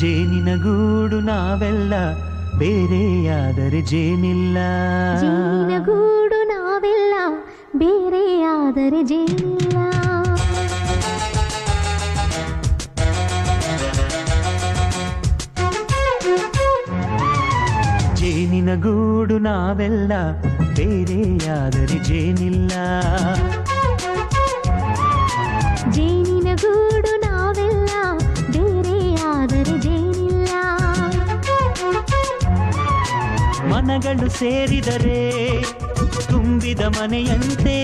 ಜೇನಿನ ಗೂಡು ನಾವೆಲ್ಲ ಬೇರೆಯಾದರೆ ಜೇನಿಲ್ಲ. ಜೇನಿನ ಗೂಡು ನಾವೆಲ್ಲ ಬೇರೆಯಾದರೆ ಜೇನಿಲ್ಲ. ಜೇನಿನ ಗೂಡು ನಾವೆಲ್ಲ ಬೇರೆಯಾದರೆ ಜೇನಿಲ್ಲ. ಜೇನಿನ ಗೂಡು ನಾವೆಲ್ಲ ಬೇರೆಯಾದರೆ ಜೇನಿಲ್ಲ. ಮನಗಳು ಸೇರಿದರೆ ತುಂಬಿದ ಮನೆಯಂತೆ.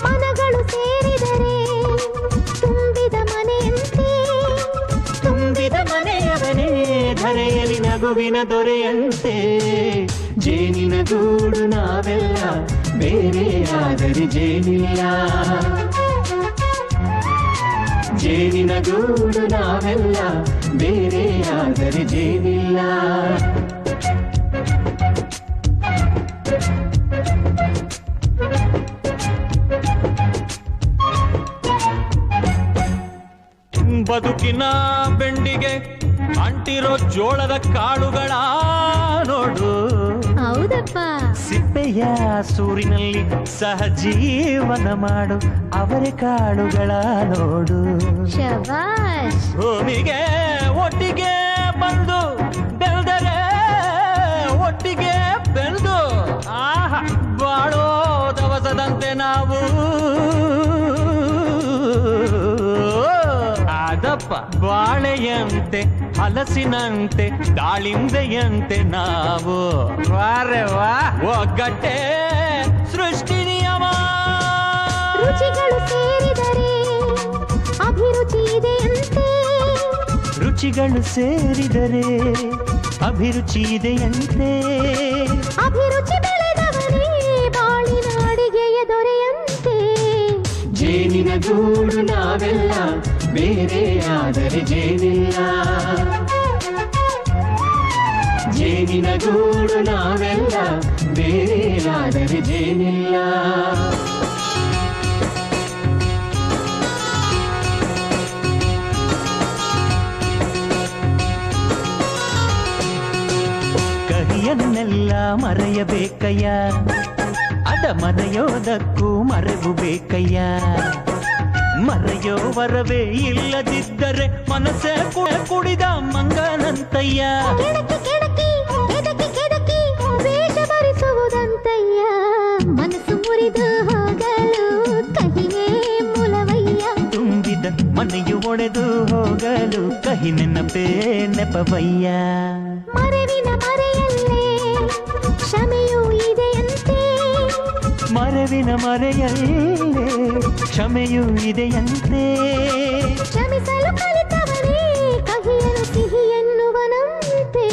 ಮನಗಳು ಸೇರಿದರೆ ತುಂಬಿದ ಮನೆಯಂತೆ. ತುಂಬಿದ ಮನೆಯವನೇ ಧರೆಯಲ್ಲಿ ನಗುವಿನ ದೊರೆಯಂತೆ. ಜೇನಿನ ಗೂಡು ನಾವೆಲ್ಲ ಬೇರೆಯಾದರೆ ಜೇನಿಲ್ಲ. ಜೇನಿನ ಗೂಡು ನಾವೆಲ್ಲ ಬೇರೆಯಾದರೆ ಜೇನಿಲ್ಲ. ಬದುಕಿನ ಬೆಂಡಿಗೆ ಅಂಟಿರೋ ಜೋಳದ ಕಾಳುಗಳ ನೋಡು. ಹೌದಪ್ಪ. ಸಿಪ್ಪೆಯ ಸೂರಿನಲ್ಲಿ ಸಹಜೀವನ ಮಾಡು ಅವರೆ ಕಾಳುಗಳ ನೋಡು. ಶಬಾಷ್. ಭೂಮಿಗೆ ಒಟ್ಟಿಗೆ ಬಂದು ಬೆಳೆದರೆ ಒಟ್ಟಿಗೆ ಬೆಳೆದು ಆಹಾ ಬಾಳೋ ದವಸದಂತೆ ನಾವು. ಅದಪ್ಪ ಬಾಳೆಯಂತೆ ಹಲಸಿನಂತೆ ದಾಳಿಂಬೆಯಂತೆ ನಾವು. ವಾರೆ ವಾ ಒಗ್ಗಟ್ಟೆ ಸೃಷ್ಟಿ ನಿಯಮ. ರುಚಿಗಳು ಸೇರಿದರೆ ಅಭಿರುಚಿ ಇದೆಯಂತೆ. ರುಚಿಗಳು ಸೇರಿದರೆ ಅಭಿರುಚಿ ಇದೆಯಂತೆ. ಅಭಿರುಚಿ ಬೆಳೆದವನೇ ಬಾಳಿನ ಅಡಿಗೆಯ ದೊರೆಯಂತೆ. ಜೇನಿನ ಗೂಡು ನಾವೆಲ್ಲ ಬೇರೆಯಾದರೆ ಜೇನಿಲ್ಲ. ಜೇನಿನ ಗೂಡು ನಾವೆಲ್ಲ ಬೇರೆಯಾದರೆ ಜೇನಿಲ್ಲ. ಕಹಿಯನ್ನೆಲ್ಲ ಮರೆಯಬೇಕಯ್ಯ, ಅದ ಮರೆಯೋದಕ್ಕೂ ಮರೆವು ಬೇಕಯ್ಯ. ಮರೆಯೋ ವರವೇ ಇಲ್ಲದಿದ್ದರೆ ಮನಸ್ಸೇ ಕುಡಿದ ಮಂಗನಂತಯ್ಯ. ಕೆಡಕಿ ಕೆಡಕಿ ಕೆದಕಿ ಕೆದಕಿ ವೇಷ ಭರಿಸುವುದಂತಯ್ಯ. ಮನಸ್ಸು ಮುರಿದು ಹೋಗಲು ಕಹಿಯೇ ಮೂಲವಯ್ಯ. ತುಂಬಿದ ಮನೆಯು ಒಡೆದು ಹೋಗಲು ಕಹಿ ನೆನಪೇ ನೆಪವಯ್ಯ. ಮರೆವಿನ ಮರೆಯಲ್ಲೇ ಕ್ಷಮೆಯೂ ಇದೆಯಂತೆ. ಮರೆವಿನ ಮರೆಯಲ್ಲೇ ಕ್ಷಮೆಯೂ ಇದೆಯಂತೆ. ಕ್ಷಮಿಸಲು ಕಲಿತವನೇ ಕಹಿಯನು ಸಿಹಿ ಎನ್ನುವನಂತೆ.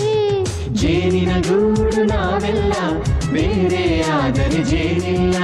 ಜೇನಿನ ಗೂಡು ನಾವೆಲ್ಲ ಬೇರೆಯಾದರೆ ಜೇನಿಲ್ಲ.